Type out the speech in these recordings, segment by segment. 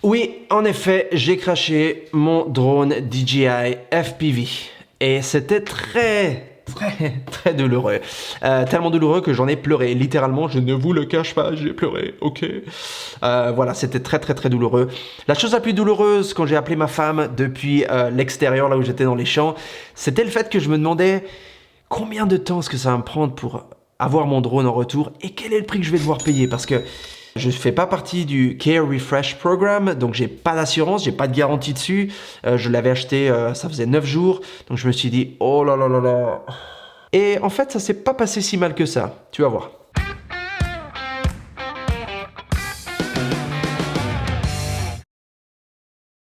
Oui, en effet, j'ai craché mon drone DJI FPV. Et c'était très douloureux. Tellement douloureux que j'en ai pleuré. Littéralement, je ne vous le cache pas, j'ai pleuré, ok. Voilà, c'était très douloureux. La chose la plus douloureuse quand j'ai appelé ma femme depuis l'extérieur, là où j'étais dans les champs, c'était le fait que je me demandais combien de temps est-ce que ça va me prendre pour avoir mon drone en retour et quel est le prix que je vais devoir payer, parce que je ne fais pas partie du Care Refresh Program, donc j'ai pas d'assurance, j'ai pas de garantie dessus. Je l'avais acheté, ça faisait 9 jours, donc je me suis dit, oh là là là là. Et en fait, ça s'est pas passé si mal que ça, tu vas voir.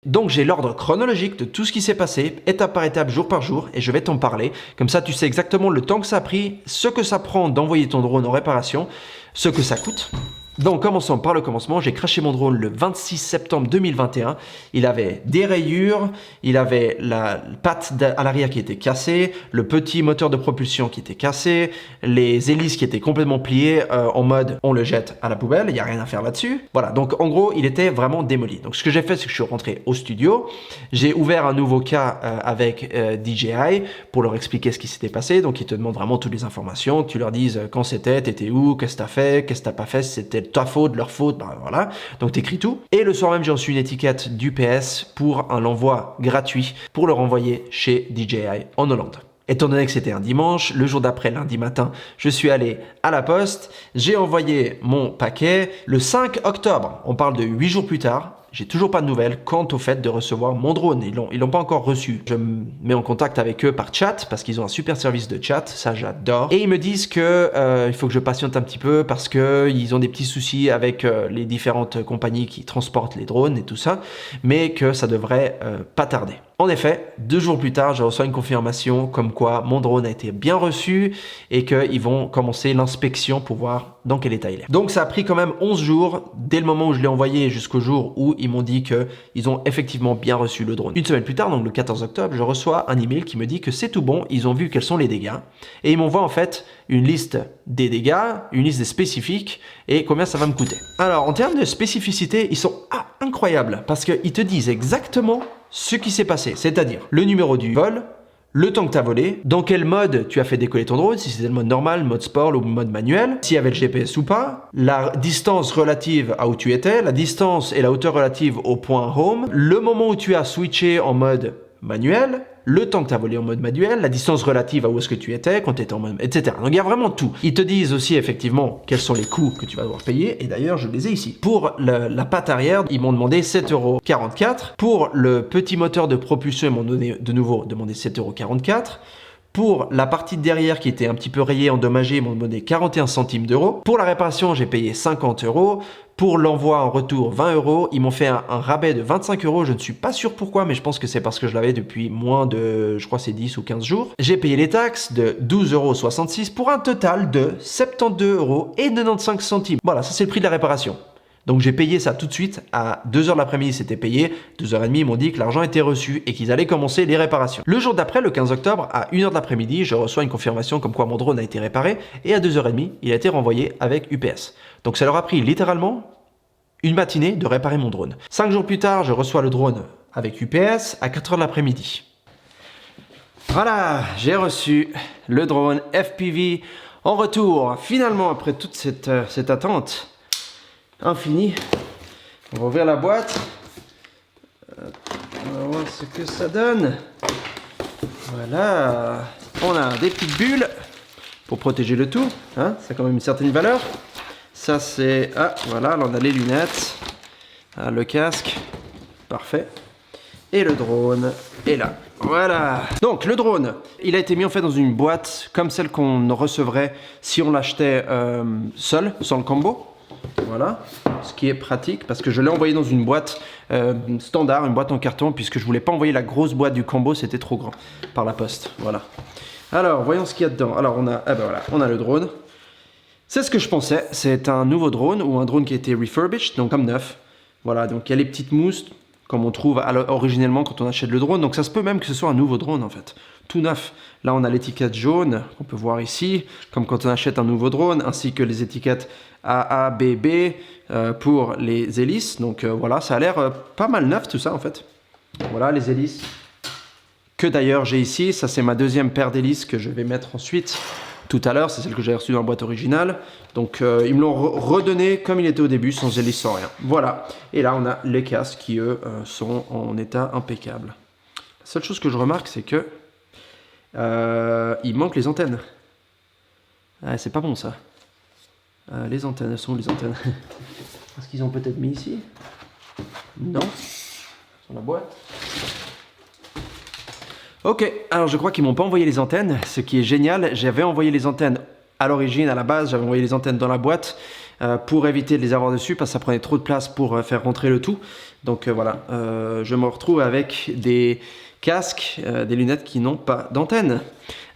Donc j'ai l'ordre chronologique de tout ce qui s'est passé, étape par étape, jour par jour, et je vais t'en parler. Comme ça, tu sais exactement le temps que ça a pris, ce que ça prend d'envoyer ton drone en réparation, ce que ça coûte. Donc commençons par le commencement, j'ai craché mon drone le 26 septembre 2021. Il avait des rayures, il avait la patte à l'arrière qui était cassée, le petit moteur de propulsion qui était cassé, les hélices qui étaient complètement pliées en mode on le jette à la poubelle, il n'y a rien à faire là-dessus. Voilà, donc en gros il était vraiment démoli. Donc ce que j'ai fait, c'est que je suis rentré au studio, j'ai ouvert un nouveau cas avec DJI pour leur expliquer ce qui s'était passé. Donc ils te demandent vraiment toutes les informations, que tu leur dises quand c'était, t'étais où, qu'est-ce que t'as fait, qu'est-ce que t'as pas fait, si c'était ta faute, leur faute, ben voilà. Donc t'écris tout. Et le soir même, j'ai reçu une étiquette d'UPS pour un envoi gratuit pour le renvoyer chez DJI en Hollande. Étant donné que c'était un dimanche, le jour d'après, lundi matin, je suis allé à la poste, j'ai envoyé mon paquet le 5 octobre. On parle de 8 jours plus tard. J'ai toujours pas de nouvelles quant au fait de recevoir mon drone. Ils l'ont pas encore reçu. Je me mets en contact avec eux par chat parce qu'ils ont un super service de chat, ça j'adore. Et ils me disent que il faut que je patiente un petit peu parce que ils ont des petits soucis avec les différentes compagnies qui transportent les drones et tout ça, mais que ça devrait pas tarder. En effet, 2 jours plus tard, je reçois une confirmation comme quoi mon drone a été bien reçu et qu'ils vont commencer l'inspection pour voir dans quel état il est. Donc ça a pris quand même 11 jours, dès le moment où je l'ai envoyé jusqu'au jour où ils m'ont dit qu'ils ont effectivement bien reçu le drone. Une semaine plus tard, donc le 14 octobre, je reçois un email qui me dit que c'est tout bon, ils ont vu quels sont les dégâts et ils m'envoient en fait une liste des dégâts, une liste des spécifiques et combien ça va me coûter. Alors en termes de spécificité, ils sont incroyables parce qu'ils te disent exactement ce qui s'est passé, c'est-à-dire le numéro du vol, le temps que tu as volé, dans quel mode tu as fait décoller ton drone, si c'était le mode normal, mode sport ou mode manuel, s'il y avait le GPS ou pas, la distance relative à où tu étais, la distance et la hauteur relative au point home, le moment où tu as switché en mode manuel, le temps que tu as volé en mode manuel, la distance relative à où est-ce que tu étais quand tu étais en mode, etc. Donc il y a vraiment tout. Ils te disent aussi effectivement quels sont les coûts que tu vas devoir payer, et d'ailleurs je les ai ici. Pour la patte arrière, ils m'ont demandé 7,44 €. Pour le petit moteur de propulsion, ils m'ont de nouveau demandé 7,44 €. Pour la partie de derrière qui était un petit peu rayée, endommagée, ils m'ont demandé 41 centimes d'euros. Pour la réparation, j'ai payé 50 €. Pour l'envoi en retour, 20 €. Ils m'ont fait un rabais de 25 €. Je ne suis pas sûr pourquoi, mais je pense que c'est parce que je l'avais depuis moins de, je crois c'est 10 ou 15 jours. J'ai payé les taxes de 12,66 € pour un total de 72,95 €. Voilà, ça c'est le prix de la réparation. Donc j'ai payé ça tout de suite, à 2h de l'après-midi c'était payé, 2h30 ils m'ont dit que l'argent était reçu et qu'ils allaient commencer les réparations. Le jour d'après, le 15 octobre, à 1h de l'après-midi, je reçois une confirmation comme quoi mon drone a été réparé et à 2h30, il a été renvoyé avec UPS. Donc ça leur a pris littéralement une matinée de réparer mon drone. 5 jours plus tard, je reçois le drone avec UPS à 4h de l'après-midi. Voilà, j'ai reçu le drone FPV en retour. Finalement, après toute cette attente infinie, on va ouvrir la boîte. On va voir ce que ça donne. Voilà, on a des petites bulles pour protéger le tout, hein, ça a quand même une certaine valeur. Ça c'est, voilà, là on a les lunettes, le casque, parfait. Et le drone est là. Voilà. Donc le drone, il a été mis en fait dans une boîte comme celle qu'on recevrait si on l'achetait seul, sans le combo. Voilà, ce qui est pratique parce que je l'ai envoyé dans une boîte standard, une boîte en carton, puisque je voulais pas envoyer la grosse boîte du combo, c'était trop grand par la poste. Voilà. Alors, voyons ce qu'il y a dedans. Alors, on a le drone. C'est ce que je pensais. C'est un nouveau drone ou un drone qui a été refurbished, donc comme neuf. Voilà, donc il y a les petites mousses comme on trouve originellement quand on achète le drone. Donc ça se peut même que ce soit un nouveau drone en fait, tout neuf. Là on a l'étiquette jaune qu'on peut voir ici, comme quand on achète un nouveau drone, ainsi que les étiquettes AABB pour les hélices. Donc voilà, ça a l'air pas mal neuf tout ça en fait. Voilà les hélices que d'ailleurs j'ai ici. Ça c'est ma deuxième paire d'hélices que je vais mettre ensuite tout à l'heure. C'est celle que j'ai reçue dans la boîte originale. Donc ils me l'ont redonné comme il était au début, sans hélice, sans rien. Voilà. Et là on a les casques qui eux sont en état impeccable. La seule chose que je remarque c'est que il manque les antennes. Ah, c'est pas bon ça. Les antennes, elles sont où les antennes? Est-ce qu'ils ont peut-être mis ici? Non. Sur la boîte. Ok, alors je crois qu'ils m'ont pas envoyé les antennes, ce qui est génial. J'avais envoyé les antennes à l'origine, à la base, j'avais envoyé les antennes dans la boîte pour éviter de les avoir dessus parce que ça prenait trop de place pour faire rentrer le tout. Donc voilà, je me retrouve avec des casques, des lunettes qui n'ont pas d'antenne.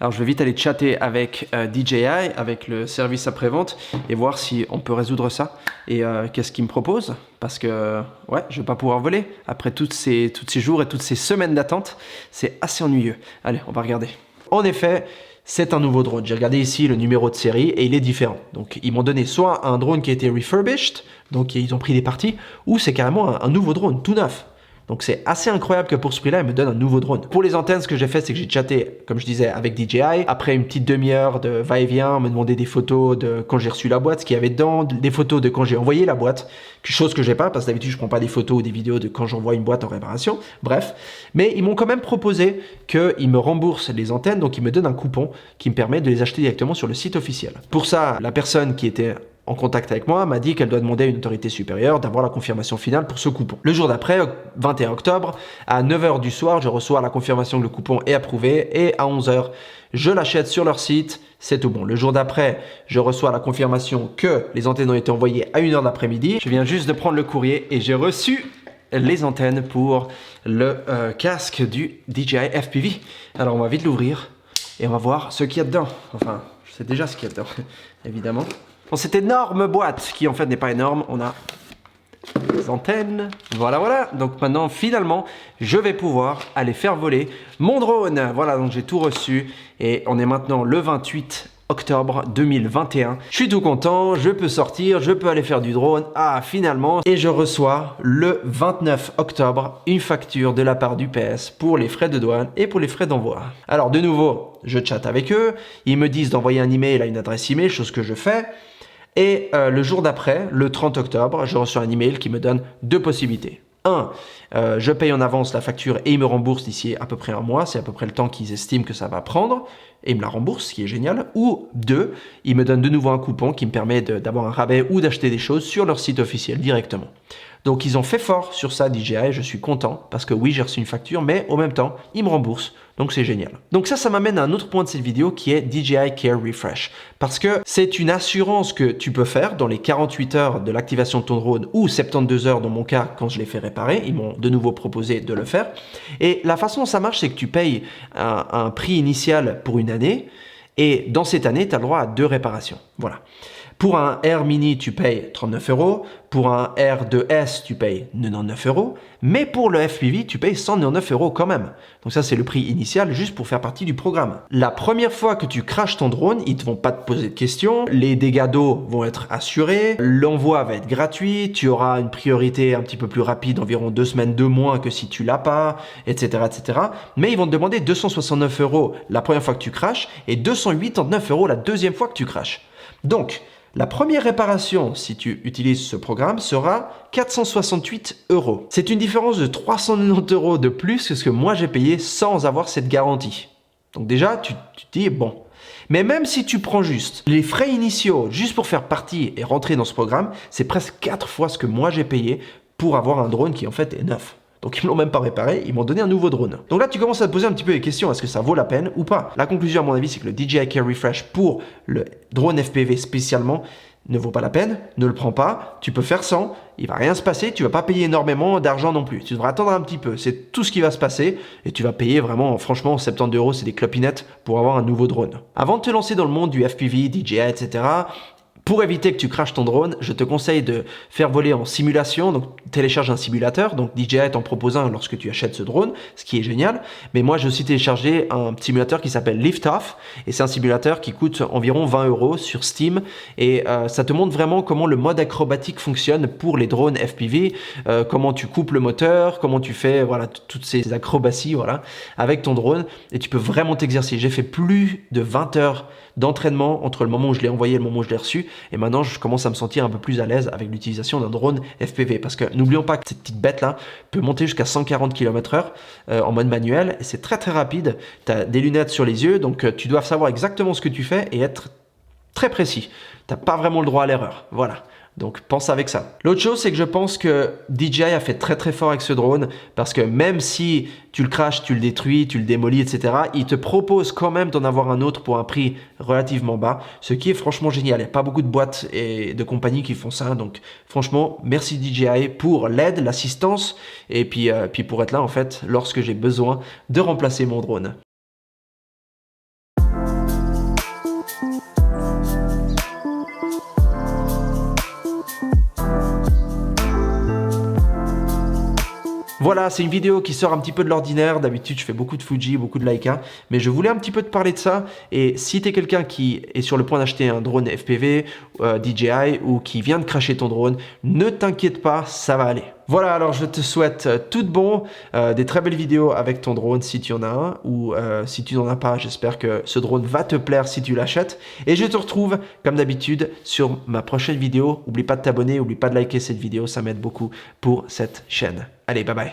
Alors je vais vite aller chatter avec DJI, avec le service après-vente et voir si on peut résoudre ça et qu'est-ce qu'ils me proposent. Parce que ouais, je vais pas pouvoir voler après tous ces jours et toutes ces semaines d'attente. C'est assez ennuyeux. Allez, on va regarder. En effet, c'est un nouveau drone. J'ai regardé ici le numéro de série et il est différent. Donc ils m'ont donné soit un drone qui a été refurbished, donc ils ont pris des parties, ou c'est carrément un nouveau drone, tout neuf. Donc c'est assez incroyable que pour ce prix-là, ils me donnent un nouveau drone. Pour les antennes, ce que j'ai fait, c'est que j'ai chatté, comme je disais, avec DJI. Après une petite demi-heure de va-et-vient, me demander des photos de quand j'ai reçu la boîte, ce qu'il y avait dedans, des photos de quand j'ai envoyé la boîte, chose que j'ai pas, parce que d'habitude, je prends pas des photos ou des vidéos de quand j'envoie une boîte en réparation. Bref, mais ils m'ont quand même proposé qu'ils me remboursent les antennes, donc ils me donnent un coupon qui me permet de les acheter directement sur le site officiel. Pour ça, la personne qui était en contact avec moi m'a dit qu'elle doit demander à une autorité supérieure d'avoir la confirmation finale pour ce coupon. Le jour d'après, 21 octobre, à 9 h du soir, je reçois la confirmation que le coupon est approuvé et à 11 h, je l'achète sur leur site, c'est tout bon. Le jour d'après, je reçois la confirmation que les antennes ont été envoyées à 1 h de l'après-midi. Je viens juste de prendre le courrier et j'ai reçu les antennes pour le casque du DJI FPV. Alors on va vite l'ouvrir et on va voir ce qu'il y a dedans. Enfin, je sais déjà ce qu'il y a dedans, évidemment. Dans cette énorme boîte, qui en fait n'est pas énorme, on a les antennes. Voilà. Donc maintenant, finalement, je vais pouvoir aller faire voler mon drone. Voilà, donc j'ai tout reçu. Et on est maintenant le 28 octobre 2021. Je suis tout content, je peux sortir, je peux aller faire du drone. Ah, finalement. Et je reçois le 29 octobre une facture de la part d'UPS pour les frais de douane et pour les frais d'envoi. Alors, de nouveau, je chatte avec eux. Ils me disent d'envoyer un email à une adresse email, chose que je fais. Et le jour d'après, le 30 octobre, je reçois un email qui me donne deux possibilités. 1, je paye en avance la facture et ils me remboursent d'ici à peu près un mois. C'est à peu près le temps qu'ils estiment que ça va prendre. Et ils me la remboursent, ce qui est génial. Ou 2, ils me donnent de nouveau un coupon qui me permet d'avoir un rabais ou d'acheter des choses sur leur site officiel directement. Donc ils ont fait fort sur ça, DJI, je suis content parce que oui, j'ai reçu une facture, mais en même temps, ils me remboursent. Donc c'est génial. Donc ça m'amène à un autre point de cette vidéo qui est DJI Care Refresh. Parce que c'est une assurance que tu peux faire dans les 48 heures de l'activation de ton drone ou 72 heures dans mon cas quand je l'ai fait réparer. Ils m'ont de nouveau proposé de le faire. Et la façon dont ça marche, c'est que tu payes un prix initial pour une année et dans cette année, tu as le droit à 2 réparations. Voilà. Pour un R Mini, tu payes 39 €. Pour un R2S, tu payes 99 €. Mais pour le FPV, tu payes 199 € quand même. Donc ça, c'est le prix initial juste pour faire partie du programme. La première fois que tu crashes ton drone, ils ne vont pas te poser de questions. Les dégâts d'eau vont être assurés. L'envoi va être gratuit. Tu auras une priorité un petit peu plus rapide, environ 2 semaines de moins que si tu l'as pas, etc., etc. Mais ils vont te demander 269 € la première fois que tu crashes et 289 € la deuxième fois que tu crashes. Donc, la première réparation, si tu utilises ce programme, sera 468 €. C'est une différence de 390 € de plus que ce que moi j'ai payé sans avoir cette garantie. Donc déjà, tu te dis, bon. Mais même si tu prends juste les frais initiaux, juste pour faire partie et rentrer dans ce programme, c'est presque 4 fois ce que moi j'ai payé pour avoir un drone qui en fait est neuf. Donc ils ne l'ont même pas réparé, ils m'ont donné un nouveau drone. Donc là tu commences à te poser un petit peu les questions, est-ce que ça vaut la peine ou pas? La conclusion à mon avis c'est que le DJI Care Refresh pour le drone FPV spécialement ne vaut pas la peine, ne le prends pas, tu peux faire sans, il va rien se passer, tu vas pas payer énormément d'argent non plus. Tu devras attendre un petit peu, c'est tout ce qui va se passer et tu vas payer vraiment, franchement 70 €, c'est des clopinettes pour avoir un nouveau drone. Avant de te lancer dans le monde du FPV, DJI, etc., Pour éviter que tu crashes ton drone, je te conseille de faire voler en simulation, donc télécharge un simulateur, donc DJI t'en propose un lorsque tu achètes ce drone, ce qui est génial, mais moi j'ai aussi téléchargé un simulateur qui s'appelle Liftoff, et c'est un simulateur qui coûte environ 20 € sur Steam, et ça te montre vraiment comment le mode acrobatique fonctionne pour les drones FPV, comment tu coupes le moteur, comment tu fais voilà, toutes ces acrobaties voilà, avec ton drone, et tu peux vraiment t'exercer. J'ai fait plus de 20 heures d'entraînement entre le moment où je l'ai envoyé et le moment où je l'ai reçu, et maintenant je commence à me sentir un peu plus à l'aise avec l'utilisation d'un drone FPV, parce que n'oublions pas que cette petite bête là peut monter jusqu'à 140 km/h en mode manuel, et c'est très très rapide. Tu as des lunettes sur les yeux, donc tu dois savoir exactement ce que tu fais et être très précis. Tu n'as pas vraiment le droit à l'erreur, voilà. Donc pense avec ça. L'autre chose, c'est que je pense que DJI a fait très très fort avec ce drone, parce que même si tu le crashes, tu le détruis, tu le démolis, etc., il te propose quand même d'en avoir un autre pour un prix relativement bas, ce qui est franchement génial. Il n'y a pas beaucoup de boîtes et de compagnies qui font ça, donc franchement, merci DJI pour l'aide, l'assistance, et puis pour être là en fait lorsque j'ai besoin de remplacer mon drone. Voilà, c'est une vidéo qui sort un petit peu de l'ordinaire. D'habitude, je fais beaucoup de Fuji, beaucoup de Leica, mais je voulais un petit peu te parler de ça. Et si tu es quelqu'un qui est sur le point d'acheter un drone FPV, DJI, ou qui vient de crasher ton drone, ne t'inquiète pas, ça va aller. Voilà, alors je te souhaite tout de bon, des très belles vidéos avec ton drone si tu en as un, ou si tu n'en as pas, j'espère que ce drone va te plaire si tu l'achètes. Et je te retrouve, comme d'habitude, sur ma prochaine vidéo. N'oublie pas de t'abonner, n'oublie pas de liker cette vidéo, ça m'aide beaucoup pour cette chaîne. Allez, bye bye.